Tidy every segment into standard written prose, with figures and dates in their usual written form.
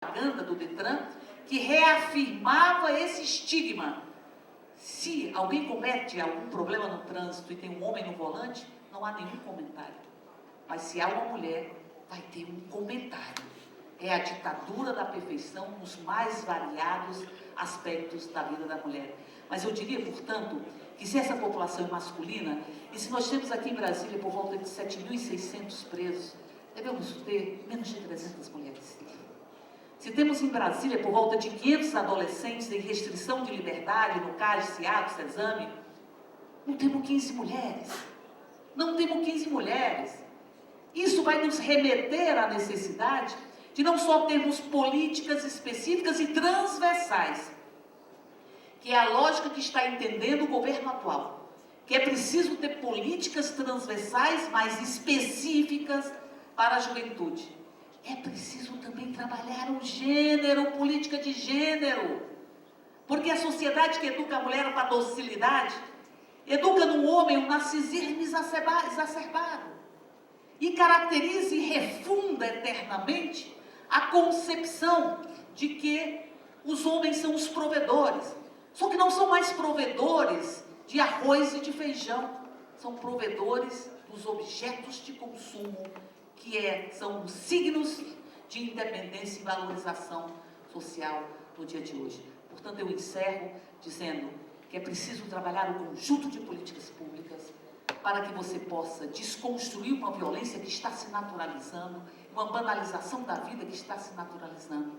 propaganda do Detran que reafirmava esse estigma. Se alguém comete algum problema no trânsito e tem um homem no volante, não há nenhum comentário. Mas se há uma mulher, vai ter um comentário. É a ditadura da perfeição nos mais variados aspectos da vida da mulher. Mas eu diria, portanto, que se essa população é masculina, e se nós temos aqui em Brasília por volta de 7.600 presos, devemos ter menos de 300 mulheres. Se temos em Brasília por volta de 500 adolescentes em restrição de liberdade, no CAS, SIAP, CESAME, não temos 15 mulheres. Não temos 15 mulheres. Isso vai nos remeter à necessidade de não só termos políticas específicas e transversais, que é a lógica que está entendendo o governo atual, que é preciso ter políticas transversais mais específicas para a juventude. É preciso também trabalhar o gênero, política de gênero, porque a sociedade que educa a mulher para a docilidade, educa no homem um narcisismo exacerbado, e caracteriza e refunda eternamente a concepção de que os homens são os provedores. Só que não são mais provedores de arroz e de feijão, são provedores dos objetos de consumo, que são os signos de independência e valorização social no dia de hoje. Portanto, eu encerro dizendo que é preciso trabalhar um conjunto de políticas públicas para que você possa desconstruir uma violência que está se naturalizando, uma banalização da vida que está se naturalizando.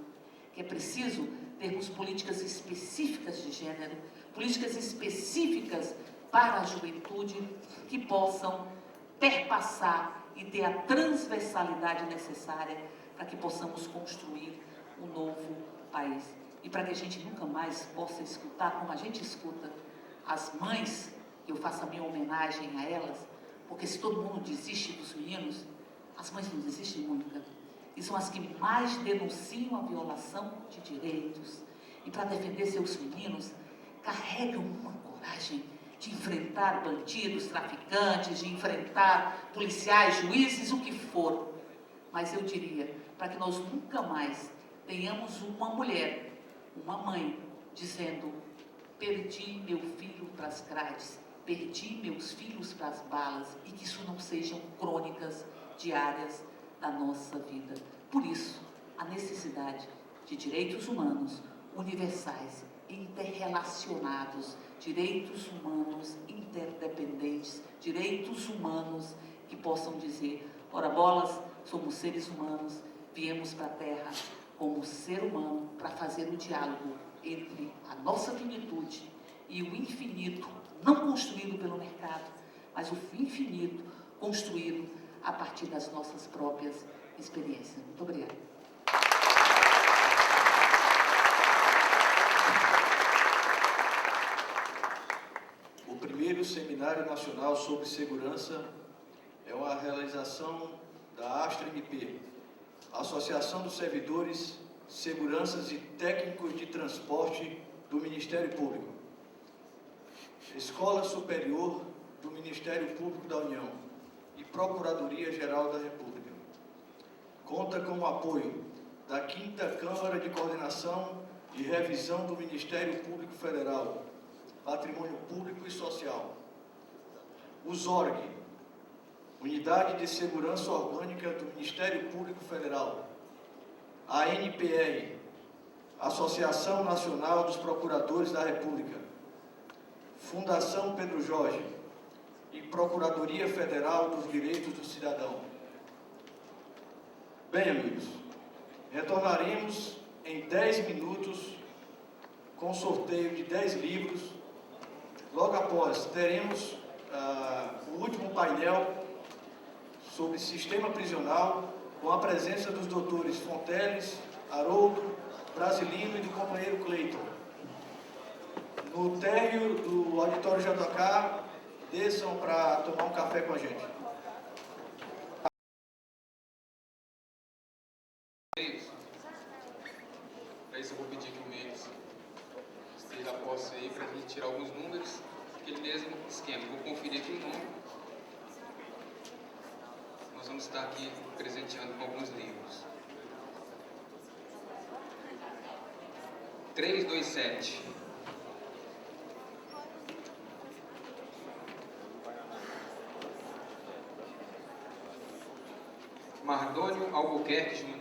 Que é preciso termos políticas específicas de gênero, políticas específicas para a juventude que possam perpassar e ter a transversalidade necessária para que possamos construir um novo país. E para que a gente nunca mais possa escutar, como a gente escuta, as mães, eu faço a minha homenagem a elas, porque se todo mundo desiste dos meninos, as mães não desistem nunca. E são as que mais denunciam a violação de direitos. E para defender seus meninos, carregam uma coragem de enfrentar bandidos, traficantes, de enfrentar policiais, juízes, o que for. Mas eu diria, para que nós nunca mais tenhamos uma mulher, uma mãe, dizendo: perdi meu filho para as grades, perdi meus filhos para as balas, e que isso não sejam crônicas diárias da nossa vida. Por isso, a necessidade de direitos humanos universais, interrelacionados, direitos humanos interdependentes, direitos humanos que possam dizer: ora bolas, somos seres humanos, viemos para a Terra como ser humano para fazer o diálogo entre a nossa finitude e o infinito, não construído pelo mercado, mas o infinito construído a partir das nossas próprias experiências. Muito obrigada. O primeiro Seminário Nacional sobre Segurança é uma realização da ASTRA-MP, Associação dos Servidores, Seguranças e Técnicos de Transporte do Ministério Público, Escola Superior do Ministério Público da União e Procuradoria-Geral da República. Conta com o apoio da 5ª Câmara de Coordenação e Revisão do Ministério Público Federal, Patrimônio Público e Social, o ZORG, Unidade de Segurança Orgânica do Ministério Público Federal, a ANPR, Associação Nacional dos Procuradores da República, Fundação Pedro Jorge e Procuradoria Federal dos Direitos do Cidadão. Bem, amigos, retornaremos em 10 minutos com sorteio de 10 livros. Logo após, teremos o último painel sobre sistema prisional, com a presença dos doutores Fonteles, Haroldo, Brasilino e do companheiro Cleiton. No térreo do auditório JK, desçam para tomar um café com a gente. Para isso eu vou pedir que o Mendes esteja a posse aí para a gente tirar alguns números, aquele mesmo esquema. Vou conferir aqui o número. Nós vamos estar aqui presenteando com alguns livros. 327. Mardônio Albuquerque Júnior.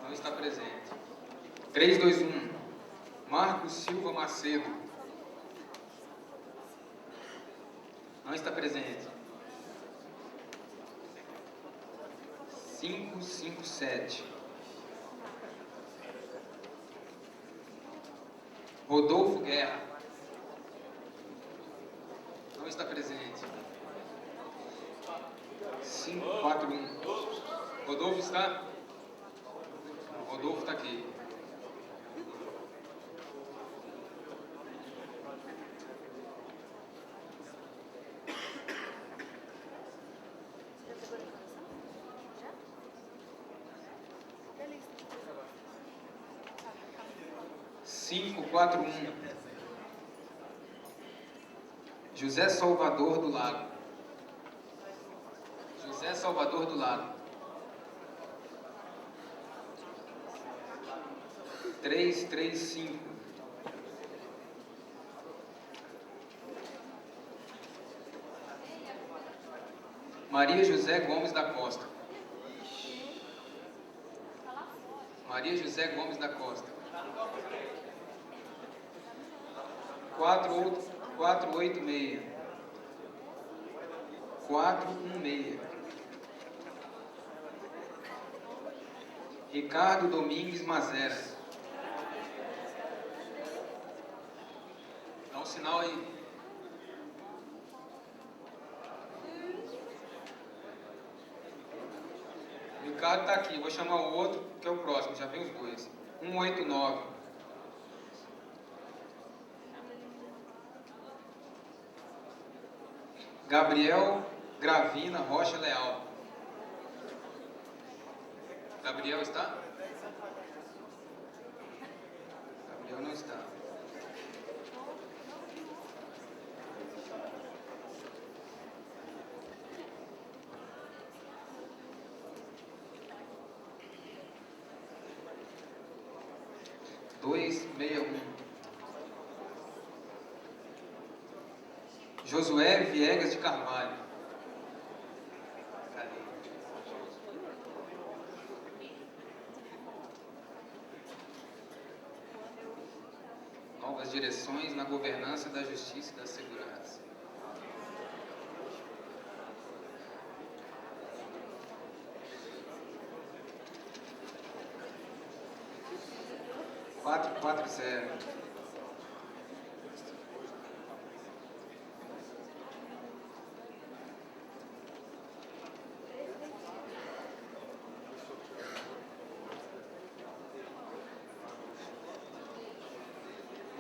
Não está presente. 321. Marcos Silva Macedo. Não está presente. 557. Rodolfo Guerra. Não está presente. 541. Rodolfo está? Rodolfo está aqui. Cinco, quatro, José Salvador do Lago. José Salvador do Lago. 335. Maria José Gomes da Costa. Maria José Gomes da Costa. 486. 416. Ricardo Domingues Mazera. Dá um sinal aí. O Ricardo está aqui. Vou chamar o outro, que é o próximo. Já vem os dois. 189. Gabriel Gravina Rocha Leal. Gabriel está? Gabriel não está. Josué Viegas de Carvalho. Cadê? Novas direções na governança da justiça e da segurança. Quatro zero.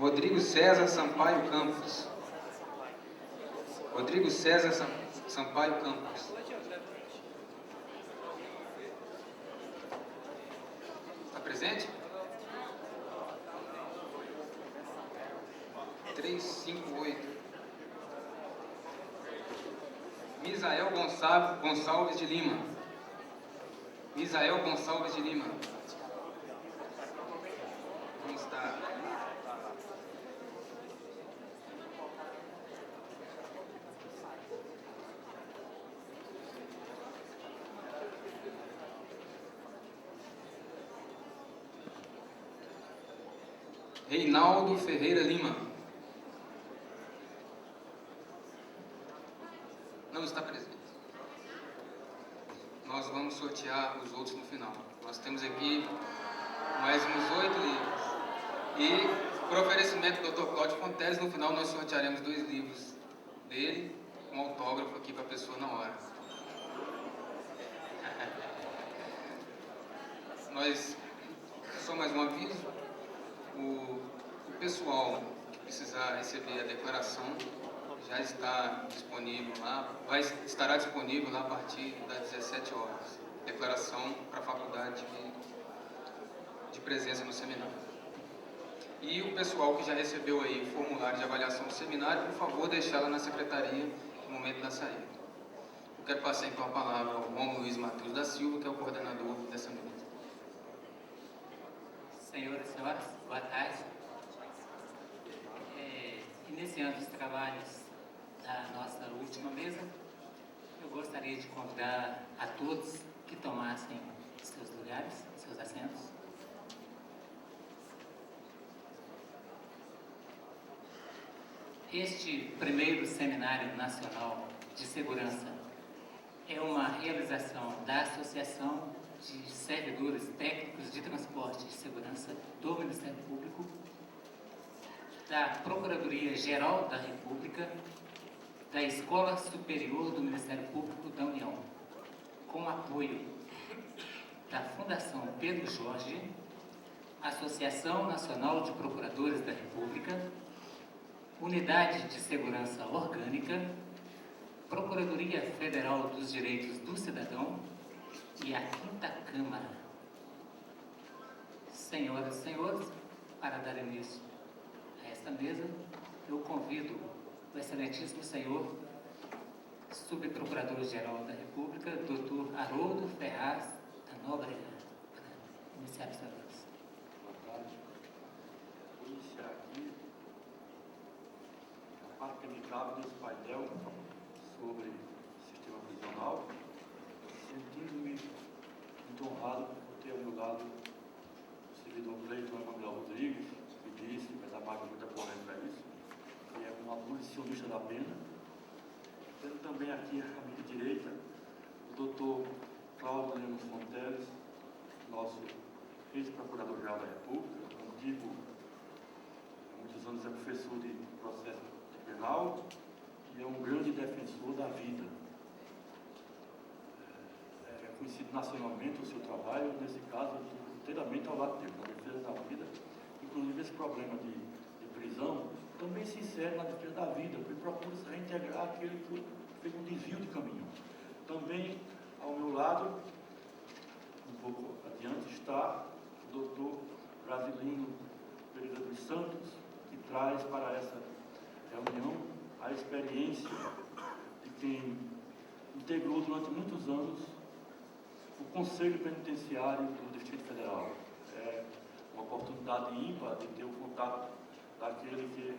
Rodrigo César Sampaio Campos. Rodrigo César Sampaio Campos. Está presente? 358. Misael Gonçalves de Lima. Misael Gonçalves de Lima. Não está. Reinaldo Ferreira Lima. Não está presente. Nós vamos sortear os outros no final. Nós temos aqui mais uns 8 livros. E, por oferecimento do Dr. Cláudio Fontes, no final nós sortearemos 2 livros dele, com autógrafo aqui para a pessoa na hora. Nós, só mais um aviso, o pessoal que precisar receber a declaração já está disponível lá, estará disponível lá a partir das 17 horas. Declaração para a faculdade de presença no seminário. E o pessoal que já recebeu aí o formulário de avaliação do seminário, por favor, deixá-la na secretaria no momento da saída. Eu quero passar então a palavra ao Romulo Luiz Matheus da Silva, que é o coordenador dessa mesa. Senhoras e senhores, boa tarde. Iniciando os trabalhos da nossa última mesa, eu gostaria de convidar a todos que tomassem seus lugares, seus assentos. Este primeiro Seminário Nacional de Segurança é uma realização da Associação de Servidores Técnicos de Transporte e Segurança do Ministério Público, da Procuradoria-Geral da República, da Escola Superior do Ministério Público da União, com apoio da Fundação Pedro Jorge, Associação Nacional de Procuradores da República, Unidade de Segurança Orgânica, Procuradoria Federal dos Direitos do Cidadão e a Quinta Câmara. Senhoras e senhores, para dar início a esta mesa, eu convido o excelentíssimo senhor Subprocurador-Geral da República, Dr. Haroldo Ferraz da Nóbrega, para iniciar esta mesa. Boa tarde. Vou iniciar aqui a parte que me cabe desse painel sobre o sistema prisional, sentindo-me muito honrado por ter ao meu lado o servidor Cleiton Emanuel Rodrigues, que disse, mas a marca muita corrente para isso, que é um abolicionista da pena. Tendo também aqui à minha direita o doutor Cláudio Lemos Fonteles, nosso ex-procurador-geral da República, como digo, há muitos anos é professor de processo penal e é um grande defensor da vida. É conhecido nacionalmente o seu trabalho, nesse caso, eu estou inteiramente ao lado dele, na defesa da vida. Inclusive, esse problema de prisão também se insere na defesa da vida, porque procura se reintegrar aquele que fez um desvio de caminho. Também, ao meu lado, um pouco adiante, está o doutor Brasilino Pereira dos Santos, que traz para essa reunião a experiência de quem integrou durante muitos anos o Conselho Penitenciário do Distrito Federal. É uma oportunidade ímpar de ter o contato daquele que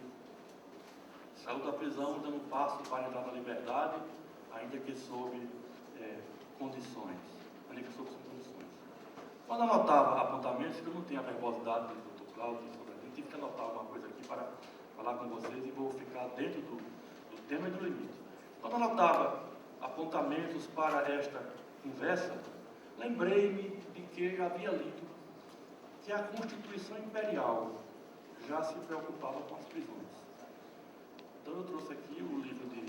saiu da prisão dando passo para entrar na liberdade, ainda que sob condições. Quando anotava apontamentos, que eu não tenho a verbosidade do Dr. Cláudio, eu tive que anotar alguma coisa aqui para falar com vocês e vou ficar dentro do tema e do limite. Quando anotava apontamentos para esta conversa, lembrei-me de que já havia lido que a Constituição Imperial já se preocupava com as prisões. Então eu trouxe aqui o livro de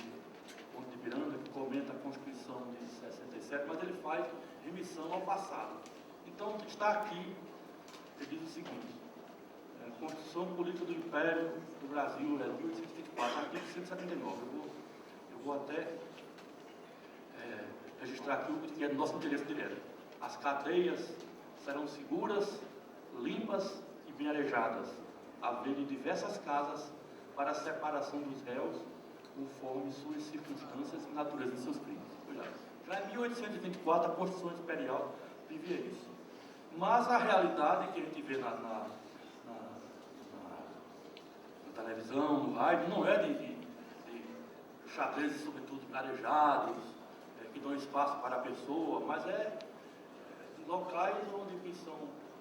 Ponte de Miranda, que comenta a Constituição de 67, mas ele faz remissão ao passado. Então está aqui, ele diz o seguinte: Constituição Política do Império do Brasil, 1824, artigo 179. Eu vou até registrar aqui o que é do nosso interesse direto. As cadeias serão seguras, limpas e bem arejadas, havendo diversas casas para a separação dos réus, conforme suas circunstâncias e natureza de seus crimes. Já em 1824, a Constituição Imperial previa isso. Mas a realidade que a gente vê na televisão, no rádio, não é de xadrezes, sobretudo arejados, que dão espaço para a pessoa, mas é de locais onde são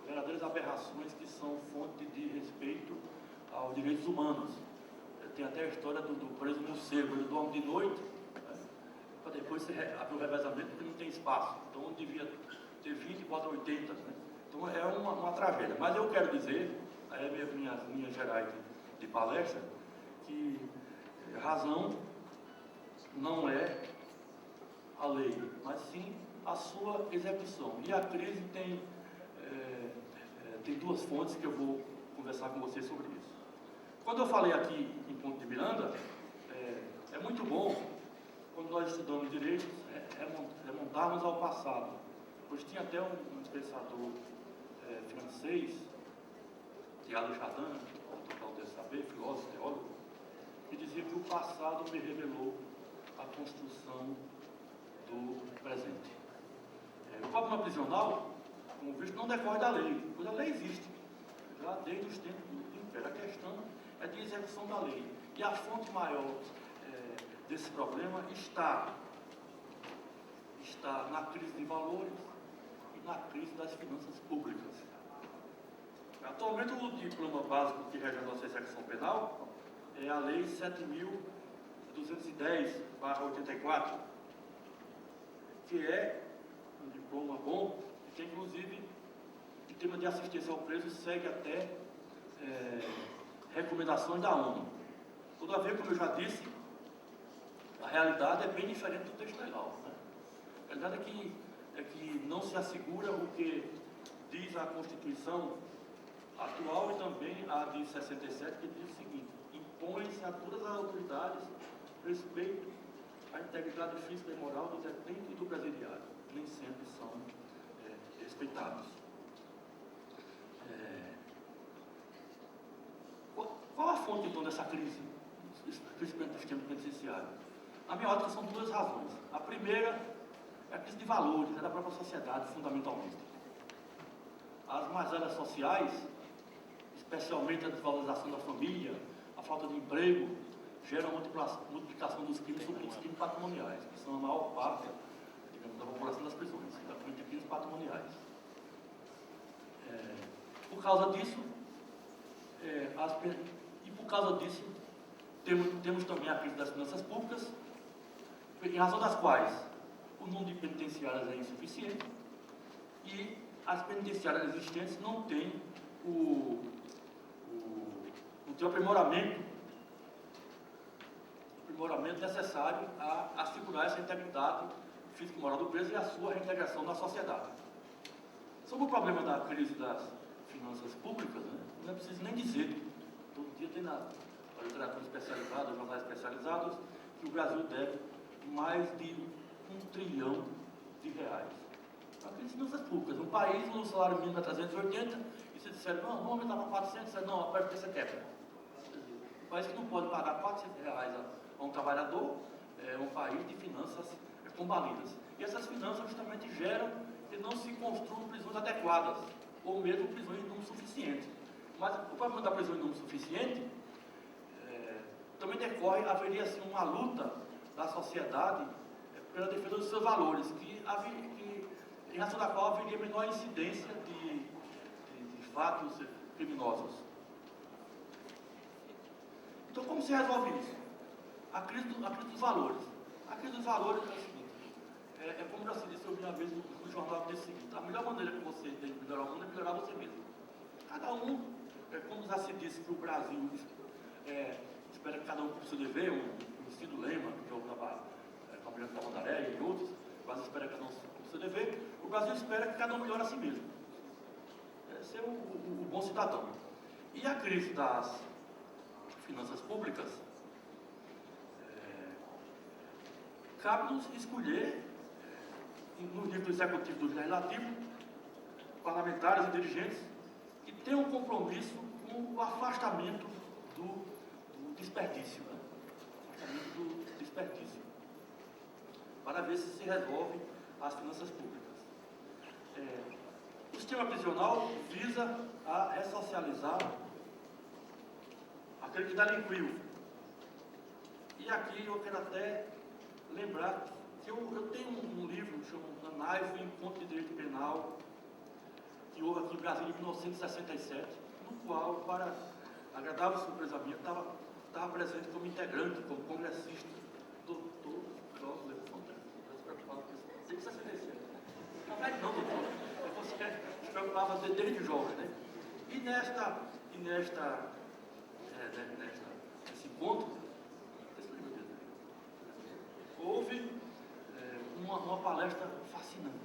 verdadeiras aberrações que são fonte de respeito aos direitos humanos. Tem até a história do preso morcego, ele dorme de noite, para depois você abrir o revezamento porque não tem espaço. Então, onde devia ter 20, bota 80. Então, é uma tragédia. Mas eu quero dizer, aí é minhas linhas gerais de palestra, que razão não é a lei, mas sim a sua execução. E a crise tem duas fontes que eu vou conversar com vocês sobre isso. Quando eu falei aqui em Ponte de Miranda, é muito bom, quando nós estudamos direito, remontarmos ao passado. Pois tinha até um pensador francês, Thiago Chardin, o total deve saber, filósofo, teólogo, que dizia que o passado me revelou a construção do presente. O problema prisional, como visto, não decorre da lei, pois a lei existe. já desde os tempos do Império. A questão é de execução da lei. E a fonte maior desse problema está na crise de valores e na crise das finanças públicas. Atualmente, o diploma básico que rege a nossa execução penal é a Lei 7.210/84, que é um diploma bom, que inclusive, em tema de assistência ao preso, segue até recomendações da ONU. Todavia, como eu já disse, a realidade é bem diferente do texto legal. Né? A realidade é que não se assegura o que diz a Constituição atual e também a de 67, que diz o seguinte: impõe-se a todas as autoridades respeito à integridade física e moral do detento e do presidiário. Nem sempre são respeitados. Qual a fonte, então, dessa crise do sistema penitenciário? Na minha ótica, são duas razões. A primeira é a crise de valores, é da própria sociedade, fundamentalmente. As mazelas sociais, especialmente a desvalorização da família, a falta de emprego, geram a multiplicação dos crimes, sobretudo os crimes patrimoniais, que são a maior parte, digamos, da população das prisões, de crimes patrimoniais. Por causa disso, temos também a crise das finanças públicas, em razão das quais o número de penitenciárias é insuficiente e as penitenciárias existentes não têm o aprimoramento necessário a assegurar essa integridade física e moral do preso e a sua reintegração na sociedade. Sobre o problema da crise das finanças públicas, né, não é preciso nem dizer, todo dia tem na literatura especializada, jornais especializados, que o Brasil deve mais de R$1 trilhão para a crise de finanças públicas. Um país onde o salário mínimo é 380, e se disser, não, vamos aumentar para 400, disser, não, a partir dessa quebra. Um país que não pode pagar R$400 a um trabalhador é um país de finanças combalidas. E essas finanças justamente geram que não se construam prisões adequadas, ou mesmo prisões em número suficiente. Mas o problema da prisão em número suficiente também decorre, haveria assim, uma luta da sociedade pela defesa dos seus valores, em razão da qual haveria menor incidência de fatos criminosos. Então, como se resolve isso? A crise dos valores. A crise dos valores é o seguinte, como já se disse, eu vi uma vez no jornal que disse o seguinte: a melhor maneira que você tem de melhorar o mundo é melhorar você mesmo. Cada um, como já se disse que o Brasil espera que cada um cumpra o seu dever, o conhecido lema, que é o Campeonato da Mandaré e outros, o Brasil espera que cada um cumpra o seu dever, o Brasil espera que cada um melhore a si mesmo. Esse é o bom cidadão. E a crise das finanças públicas, cabe-nos escolher, no nível executivo do legislativo, parlamentares e dirigentes que tenham um compromisso com o afastamento do desperdício, né? Afastamento do desperdício, para ver se resolve as finanças públicas. O sistema prisional visa a ressocializar aquele que delinquiu. E aqui eu quero até lembrar que eu tenho um livro chamado Anais, o Encontro de Direito Penal, que houve aqui em Brasília em 1967, no qual, para agradável surpresa minha, estava presente como integrante, como congressista, doutor Cláudio Leopoldo, desde 67. Não, doutor, você se preocupava desde jovem, né? E nesse encontro, houve uma palestra fascinante, né,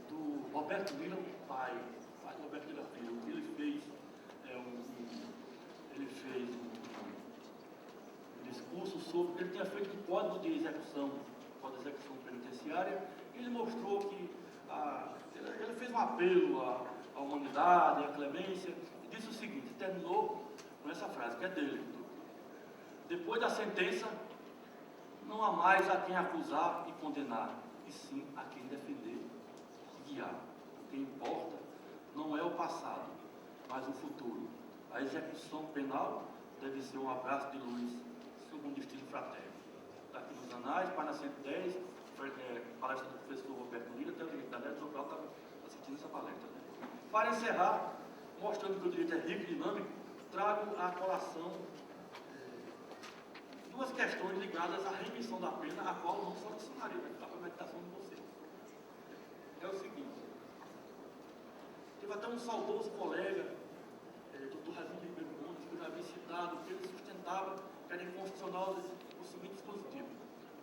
do Roberto Lira, pai do Roberto Lira Filho. Ele fez um discurso sobre, ele tinha feito um código de execução penitenciária, e ele mostrou que ele fez um apelo à humanidade, à clemência, e disse o seguinte, terminou com essa frase, que é dele: depois da sentença, não há mais a quem acusar e condenar, e sim a quem defender e guiar. O que importa não é o passado, mas o futuro. A execução penal deve ser um abraço de luz sob um destino fraterno. Está aqui nos anais, página 110, palestra do professor Roberto Lira, até o direito da Neto Sobral está assistindo essa palestra. Né? Para encerrar, mostrando que o direito é rico e dinâmico, trago à colação duas questões ligadas à remissão da pena, a qual não solucionaria, vai ficar para a meditação de vocês. É o seguinte, teve até um saudoso colega, Dr. Razinho Ribeiro Gomes, que eu já havia citado, que ele sustentava que era inconstitucional o seguinte dispositivo: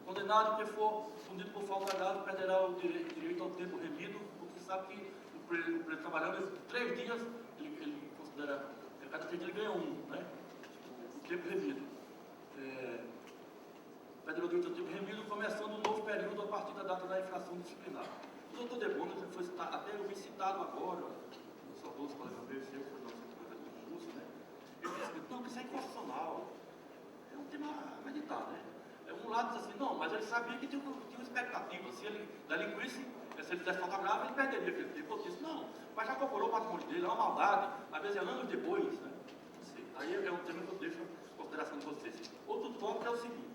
condenado que for punido por falta grave perderá o direito ao tempo remido, porque sabe que o preso trabalhando 3 dias, ele considera, cada 3 dias ele ganha 1, né? O tempo remido. Perderá o direito ao tempo remido, começando um novo período a partir da data da infração disciplinar. O doutor Debona foi citado, até eu vi citado agora, o saudoso colega venceu, foi nosso secretário de Justiça, né? Ele disse que não, que isso é inconstitucional. É um tema a meditar, né? Um lado diz assim, não, mas ele sabia que tinha uma expectativa. Se ele delinquisse, se ele fizesse falta grave, ele perderia aquele tempo. Eu disse, não, mas já corporou o patrimônio dele, é uma maldade, às vezes é anos depois, né? Aí é um tema que eu deixo em consideração de vocês. Outro tópico é o seguinte.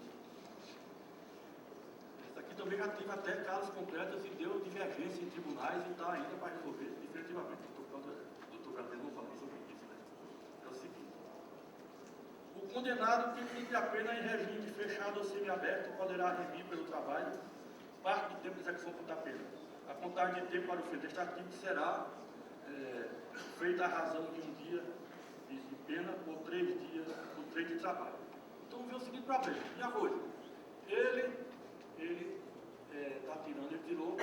Esse aqui também já tive até casos concretos e deu divergência em tribunais e está ainda para resolver definitivamente. O doutor Gabriel não falou sobre isso, né? É o seguinte. O condenado que cumpre a pena em regime fechado ou semiaberto poderá remir pelo trabalho parte do tempo de execução da pena. A contagem de tempo para o fim deste artigo será feita à razão de 1 dia de pena por 3 dias, por 3 de trabalho. Então vê o seguinte problema. Primeira coisa, ele tirou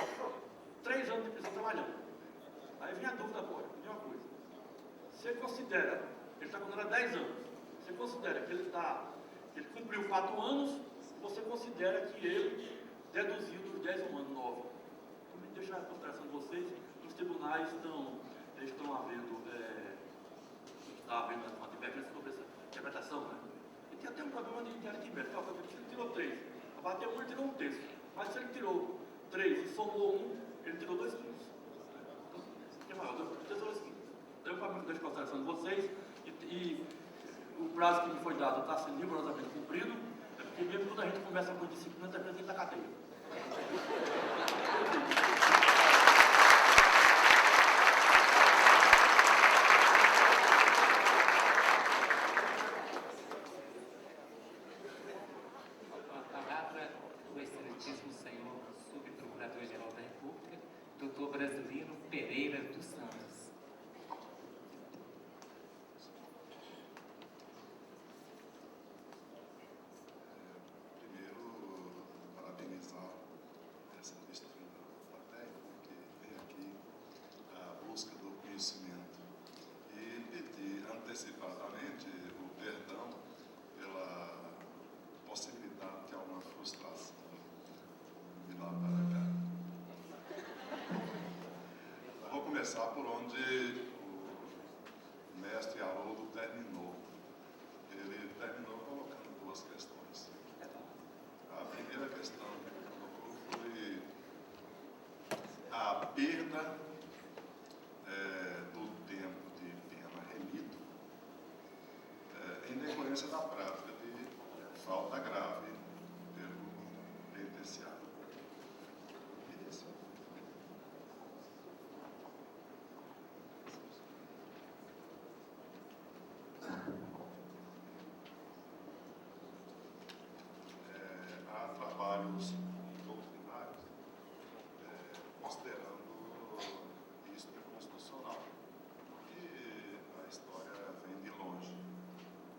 3 anos de prisão trabalhando. Aí vem a dúvida agora, primeira coisa. Se ele considera, ele está condenado a 10 anos, você considera que ele cumpriu 4 anos, você considera que ele deduziu dos 10 um ano 9. Então, me deixar a consideração de vocês, os tribunais estão havendo uma divergência sobre essa interpretação, né? E tem até um problema de aritmética. Se ele tirou 3, abateu 1, ele tirou 1/3. Mas se ele tirou 3 e somou 1, ele tirou 2 quilos. Então, o que é maior? 2 quilos. Então, eu deixo a consideração de vocês e o prazo que me foi dado está sendo rigorosamente cumprido, porque mesmo quando a gente começa com disciplina, está presente da cadeia. A palavra do excelentíssimo senhor subprocurador-geral da República, doutor Brasilino Pereira dos Santos. Antecipadamente o perdão pela possibilidade de alguma frustração de lá para cá. Eu vou começar por onde o mestre Haroldo terminou. Ele terminou colocando 2 questões. A primeira questão que ele colocou foi a perda do tempo de pena remido em decorrência da prática de falta grave pelo penitenciário. Isso. Há trabalhos doutrinários considerando isso inconstitucional. E a história vem de longe.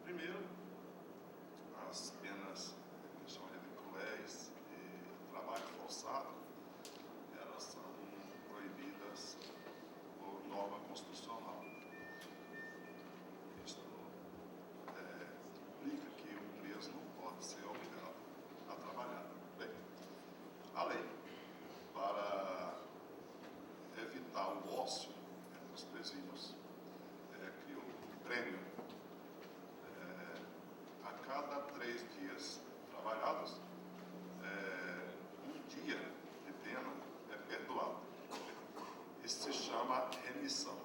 Primeiro, as penas que são cruéis e trabalho forçado, elas são proibidas por norma constitucional. Isto implica que o preso não pode ser obrigado a trabalhar. Bem, a lei, para evitar o ócio nos presídios, criou um prêmio. A cada 3 dias trabalhados, 1 dia de pena é perdoado. Isso se chama remissão.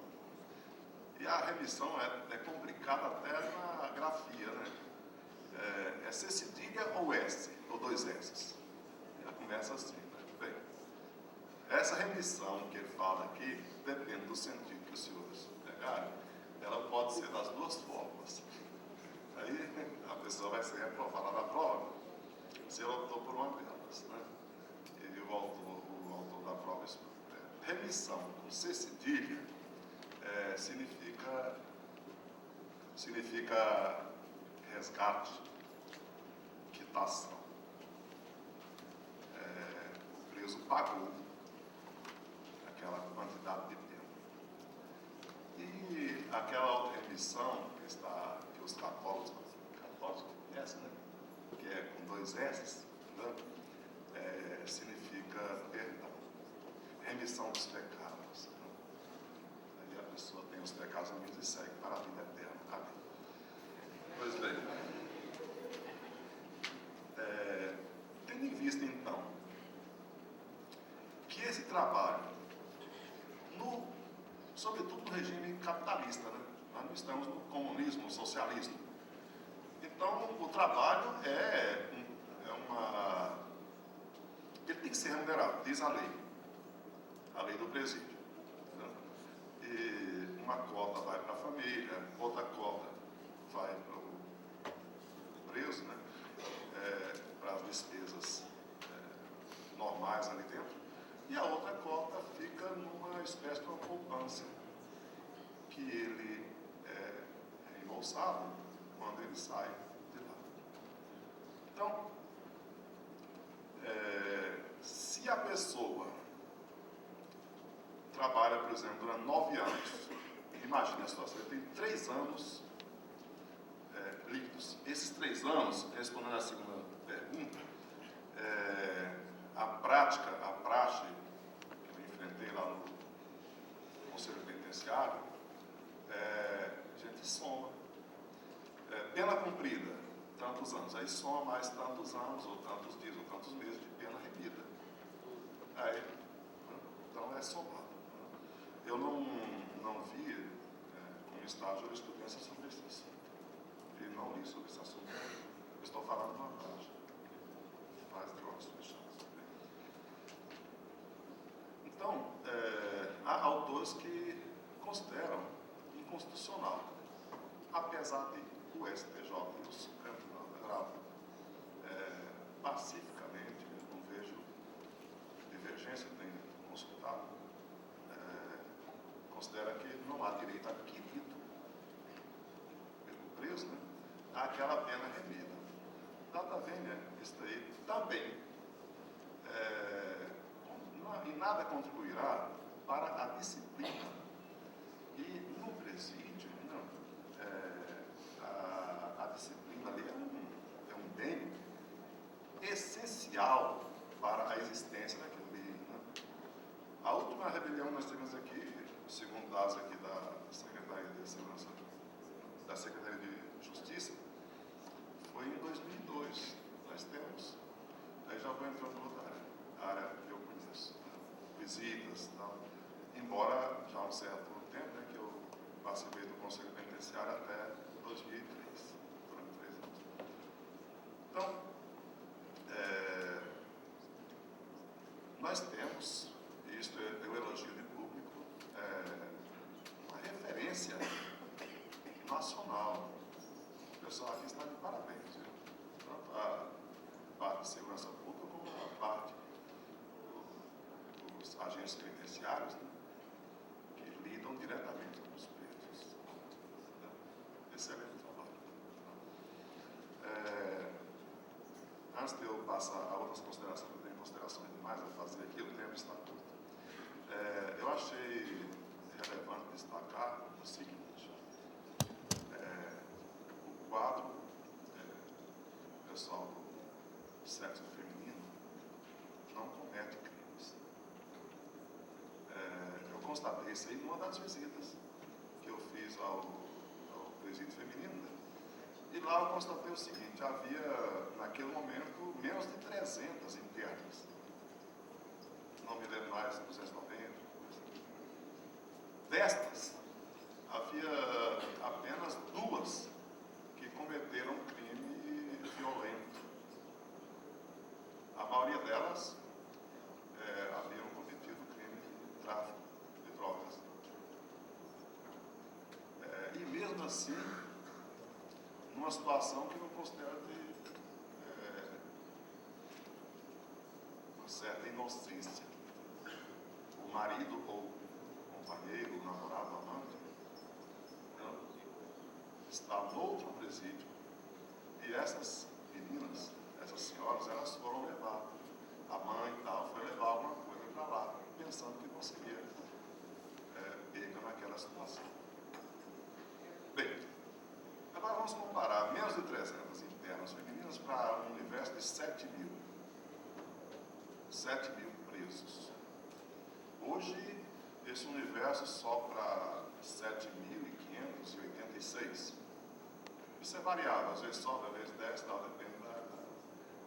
E a remissão é complicada até na grafia, né? É C cedilha ou S, ou 2 S. Já começa assim, né? Bem, essa remissão que ele fala aqui, depende do sentido que os senhores pegarem, ela pode ser das duas formas. Aí a pessoa vai ser reprovada na prova se ela optou por uma delas, né? E o autor da prova explica. Remissão com C cedilha significa resgate, quitação. O preso pagou aquela quantidade de tempo. E aquela outra remissão que os católicos conhecem, né? Que é com 2 S, né? Significa perdão, remissão dos pecados. Né? Aí a pessoa tem os pecados amigos e segue para a vida eterna. Amém. Pois bem, tendo em vista então que esse trabalho, sobretudo no regime capitalista, né? Nós não estamos no comunismo, no socialismo. Então, o trabalho ele tem que ser remunerado, diz a lei do presídio. Né? E uma cota vai para a família, outra cota vai para o preso, né? Para as despesas normais ali dentro, e a outra cota fica numa espécie de uma poupança que ele é reembolsado quando ele sai de lá. Então, se a pessoa trabalha, por exemplo, durante 9 anos, imagine a situação, ele tem 3 anos líquidos. Esses 3 anos, respondendo à segunda pergunta, a praxe que eu enfrentei lá no Conselho Penitenciário, a gente soma. Pena cumprida, tantos anos. Aí soma mais tantos anos, ou tantos dias, ou tantos meses de pena remida. Aí, então é somado. Eu não vi, como estágio, jurisprudência sobre esse assunto. E não li sobre esse assunto. Eu estou falando vantagem. Faz drogas fechadas. Então, há autores que consideram inconstitucional, apesar de o STJ e o Supremo Tribunal Federal pacificamente, eu não vejo divergência, tenho consultado, considera que não há direito adquirido pelo preso, né, àquela pena remida. Data vênia, isso aí também, e nada contribuirá para a disciplina. E no presídio, a disciplina ali é um bem essencial para a existência daquilo ali. Né? A última rebelião que nós tivemos aqui, segundo dados aqui da Secretaria de Segurança, da Secretaria de Justiça, foi em 2002. Nós temos, aí já vou entrando em outra área que eu conheço, né? Visitas e tal. Embora já há um certo tempo, né, que eu participei do Conselho Penitenciário até 2003, durante 3 anos. Então, nós temos, e isto eu elogio de público, uma referência nacional. O pessoal aqui está de parabéns, viu? Tanto a parte de segurança pública como a parte dos agentes penitenciários, né, que lidam diretamente com os presos. Excelente trabalho. Antes de eu passar a outras considerações, eu tenho considerações demais a fazer aqui, o tempo está curto. Eu achei relevante destacar o seguinte: o quadro, pessoal do sexo feminino não comete crimes. Eu constatei isso aí numa das visitas que eu fiz ao presídio feminino, né? E lá eu constatei o seguinte: havia naquele momento menos de 300 internas, não me lembro mais, 290. Destas, havia assim, numa situação que eu considero de uma certa inocência. O marido ou o companheiro, o namorado, o amante, não, está no outro presídio e essas meninas, essas senhoras, elas foram levar, a mãe e tal, foi levar alguma coisa para lá, pensando que conseguia pega naquela situação. Bem, agora vamos comparar menos de 300 internas femininas para um universo de 7 mil. 7 mil presos. Hoje, esse universo só para 7.586. Isso é variável, às vezes sobe, às vezes desce, depende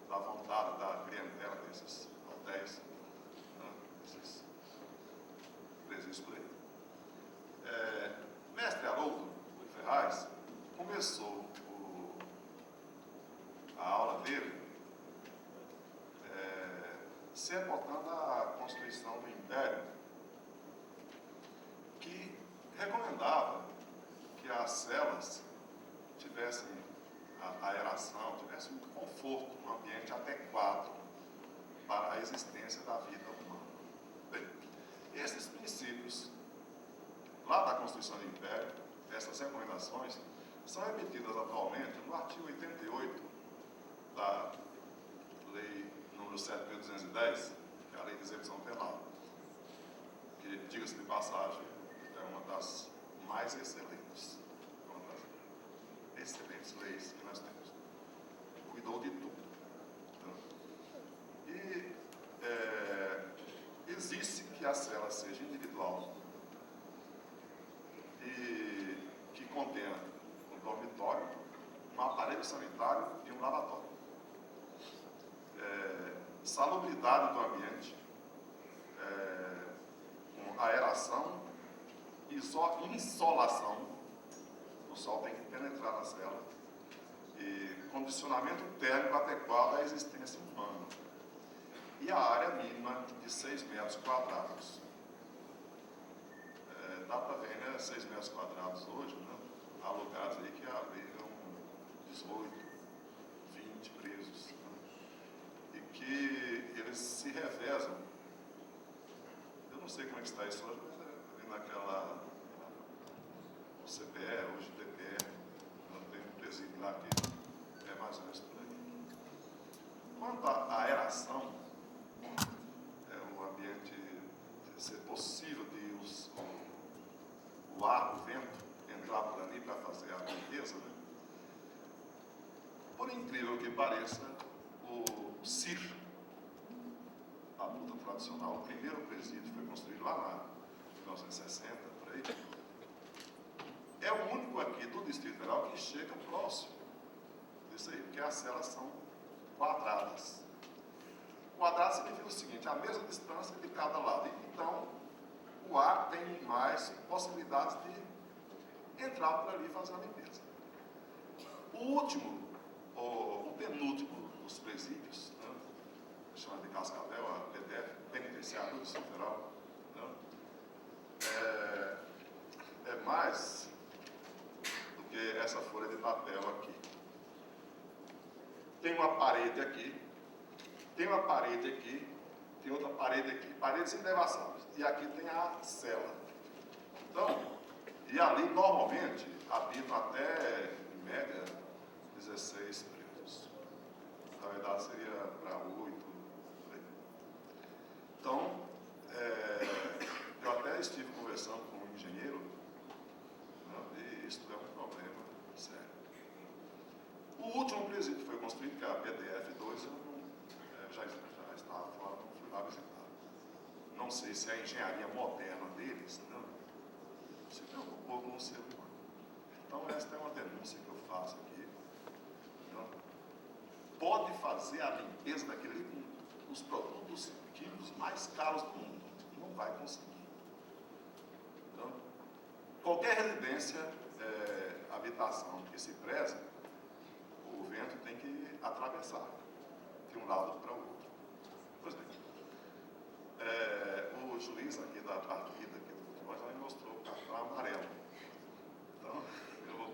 da vontade da clientela desses hotéis, né, desses presídios por aí. Mestre Haroldo Ferraz começou a aula dele se reportando à Constituição do Império, que recomendava que as celas tivessem a aeração, tivessem um conforto, um ambiente adequado para a existência da vida humana. Bem, esses princípios lá da Constituição do Império, essas recomendações, são emitidas atualmente no artigo 88 da Lei número 7.210, que é a Lei de Execução Penal, que, diga-se de passagem, é uma das mais excelentes, uma das excelentes leis que nós temos. Cuidou de tudo. E existe que a cela seja individual e que contenha um dormitório, um aparelho sanitário e um lavatório. Salubridade do ambiente, com aeração, insolação, o sol tem que penetrar na cela, e condicionamento térmico adequado à existência humana. E a área mínima de 6 metros quadrados. Dá para ver, né? 6 metros quadrados hoje, né? Há lugares aí que abrigam 18, 20 presos, né? E que eles se revezam. Eu não sei como é que está isso hoje, mas ali naquela CPE, hoje DPE, não tem um presídio lá que é mais ou menos por aí. Quanto à aeração, o ambiente ser possível de o ar, o vento, entrar por ali para fazer a limpeza, né? Por incrível que pareça, o CIR, a luta tradicional, o primeiro presídio foi construído lá na 1960, por aí, é o único aqui do Distrito Federal que chega próximo disso aí, porque as celas são quadradas. Quadrado significa o seguinte, a mesma distância de cada lado. Então, o ar tem mais possibilidades de entrar por ali e fazer a limpeza. O último, o penúltimo dos presídios, né, chama de Cascavel, a PDF, Penitenciário do Distrito Federal, né, é mais do que essa folha de papel aqui. Tem uma parede aqui, tem uma parede aqui, tem outra parede aqui, paredes indevassáveis. E aqui tem a cela. Então, e ali normalmente habitam até, em média, 16 presos. Na verdade seria para 8, por aí. Então, eu até estive conversando com um engenheiro, né, e isso é um problema sério. O último presídio que foi construído, que é a PDF2, já estava fora, não fui lá visitar. Não sei se a engenharia moderna deles não se preocupou com o ser humano. Então, esta é uma denúncia que eu faço aqui. Não? Pode fazer a limpeza daquele com os produtos químicos mais caros do mundo. Não vai conseguir. Então, qualquer residência, habitação que se preza, o vento tem que atravessar de um lado para o outro. Pois bem, o juiz aqui da partida aqui do futebol já me mostrou o cartão amarelo. Então, eu vou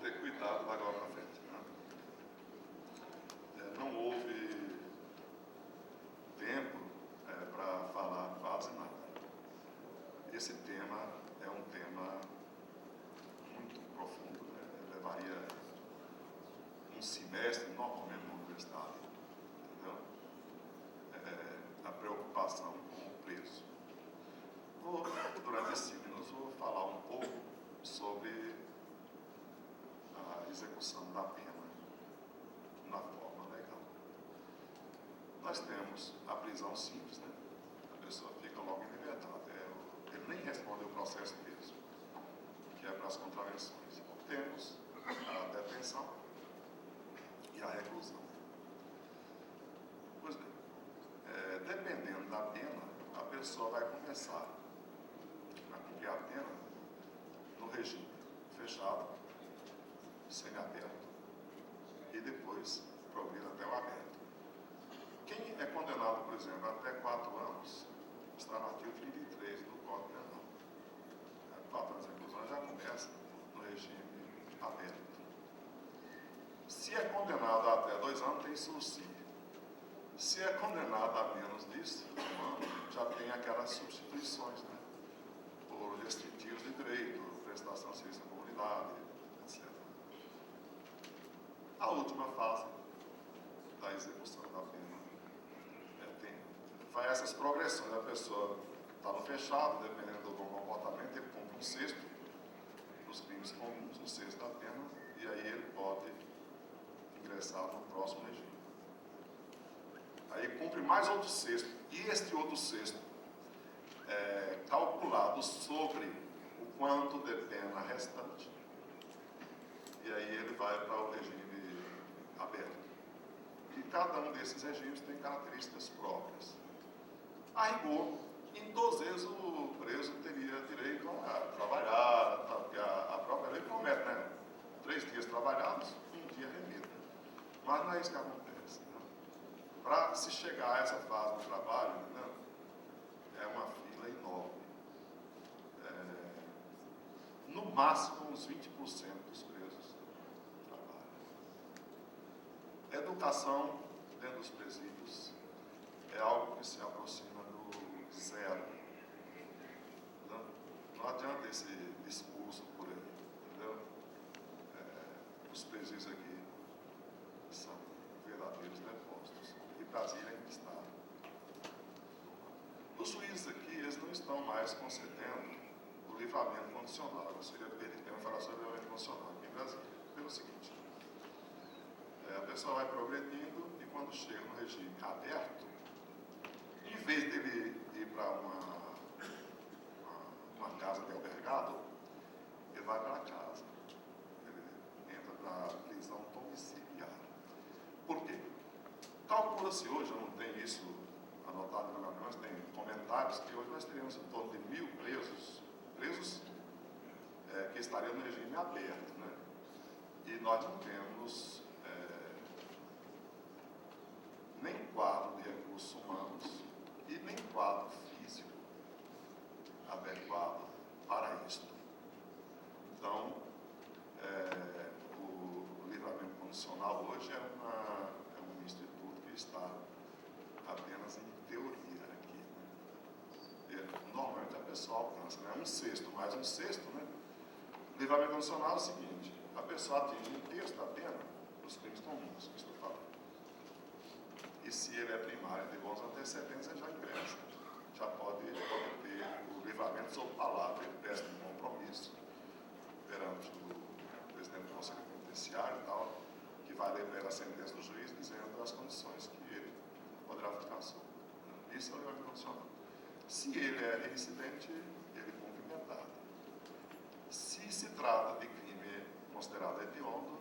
é um tema muito profundo, né? Levaria um semestre normalmente na universidade, entendeu? A preocupação com o preso. Durante esses 5 minutos, vou falar um pouco sobre a execução da pena na forma legal. Nós temos a prisão simples, né? A pessoa fica logo em liberdade. Ele nem responde o processo mesmo, que é para as contravenções. Temos a detenção e a reclusão. Pois bem, dependendo da pena, a pessoa vai começar a cumprir a pena no regime fechado, semiaberto, e depois progride até o aberto. Quem é condenado, por exemplo, até 4 anos, está no artigo 33 do Código Penal. 4 anos de reclusão já começa no regime aberto. Se é condenado a até 2 anos, tem subsídio. Se é condenado a menos disso, 1 ano, já tem aquelas substituições, né? Por restritivos de direito, prestação de serviço à comunidade, etc. A última fase da execução da pena faz essas progressões. A pessoa está no fechado, dependendo do bom comportamento, ele cumpre 1/6 dos crimes comuns, 1/6 da pena, e aí ele pode ingressar no próximo regime. Aí cumpre mais outro 1/6, e este outro 1/6 é calculado sobre o quanto de pena restante, e aí ele vai para o regime aberto. E cada um desses regimes tem características próprias. A rigor, em todos eles o preso teria direito a trabalhar, porque a própria lei promete, né? 3 dias trabalhados, 1 dia remida. Mas não é isso que acontece. Né? Para se chegar a essa fase do trabalho, né, é uma fila enorme. No máximo, uns 20% dos presos trabalham. Educação dentro dos presídios é algo que se aproxima do 0. Não adianta esse discurso por aí, entendeu? Os presídios aqui são verdadeiros depósitos. E Brasília ainda está. Os juízes aqui, eles não estão mais concedendo o livramento condicional. Eu seria perdido falar sobre o livramento condicional aqui em Brasília. Pelo seguinte, a pessoa vai progredindo e quando chega no regime aberto, em vez dele ir para uma casa de albergado, ele vai para casa. Ele entra na prisão domiciliar. Por quê? Calcula-se hoje, eu não tenho isso anotado na minha, mas tem comentários que hoje nós teremos em torno de 1.000 presos que estariam no regime aberto, né? E nós não temos nem quadro de recursos humanos e nem quadro físico adequado para isto. Então, o livramento condicional hoje é um instituto que está apenas em teoria aqui. Né? Normalmente a pessoa alcança, né? 1/6 mais 1/6, né? O livramento condicional é o seguinte: a pessoa atinge 1/3 da pena dos crimes comuns, que estou falando. E se ele é primário de bons antecedentes, ele já ingressa. Já pode ter o livramento sob palavra, ele presta um compromisso perante o presidente do Conselho Penitenciário e tal, que vai ler a sentença do juiz dizendo as condições que ele poderá ficar solto. Isso é o livramento condicional. Se ele é reincidente, ele cumpre metade. Se se trata de crime considerado hediondo,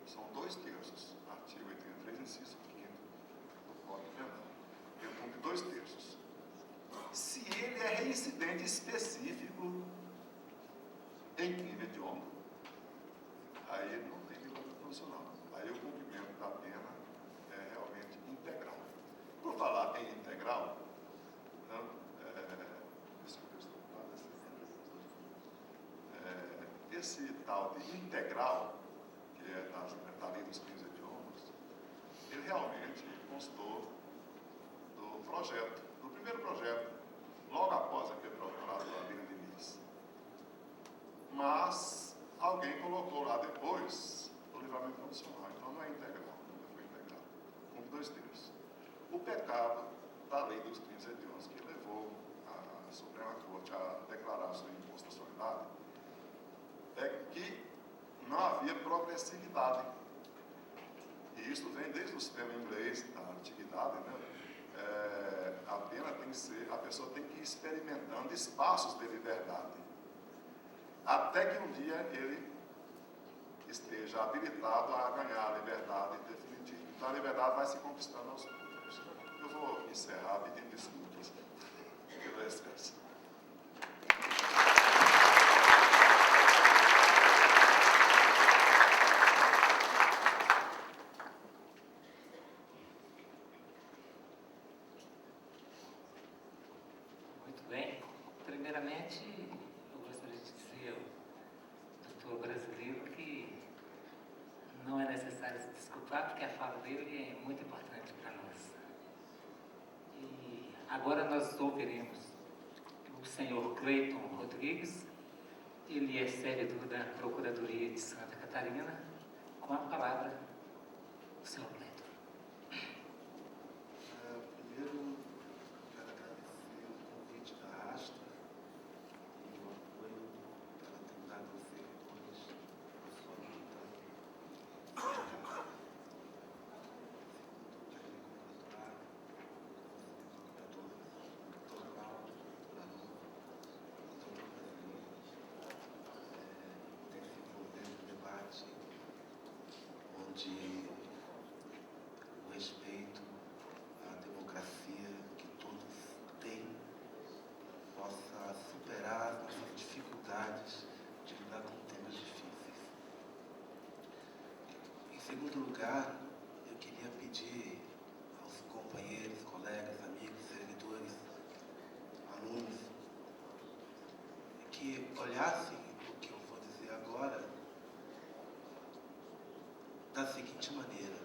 são 2/3. Artigo 83, inciso 5º do Código Penal. Ele cumpre 2/3. Se ele é reincidente específico em crime hediondo, aí ele não tem livramento condicional. Aí o cumprimento da pena é realmente integral. Por falar em integral, esse tal de integral, que é da lei dos crimes hediondos, ele realmente constou do projeto, do primeiro projeto, logo após aquele problema lá do Abílio Diniz. Mas alguém colocou lá depois o livramento condicional. Então não é integral, nunca foi integral. Com 2 terços. O pecado da lei dos crimes hediondos que levou a Suprema Corte a declarar a sua inconstitucionalidade é que não havia progressividade. E isso vem desde o sistema inglês, da antiguidade, né? A pena tem que ser, a pessoa tem que ir experimentando espaços de liberdade, até que um dia ele esteja habilitado a ganhar a liberdade definitiva. Então a liberdade vai se conquistando aos poucos. Eu vou encerrar pedindo desculpas pelo excesso. Muito bem. Primeiramente, eu gostaria de dizer ao doutor Brasileiro que não é necessário se desculpar, porque a fala dele é muito importante para nós. E agora nós ouviremos o senhor Cleiton Rodrigues, ele é servidor da Procuradoria de Santa Catarina, com a palavra o senhor Cleiton. Primeiro, quero agradecer o convite da Astra e o apoio que ela tem dado aos servidores da sua luta sindical. Segundo o técnico cultural, doutor Lauro, doutor Brasileiro, tem se envolvido no debate onde o respeito à democracia que todos têm possa superar as nossas dificuldades de lidar com temas difíceis. Em segundo lugar, eu queria pedir aos companheiros, colegas, amigos, servidores, alunos, que olhassem o que eu vou dizer agora da seguinte maneira: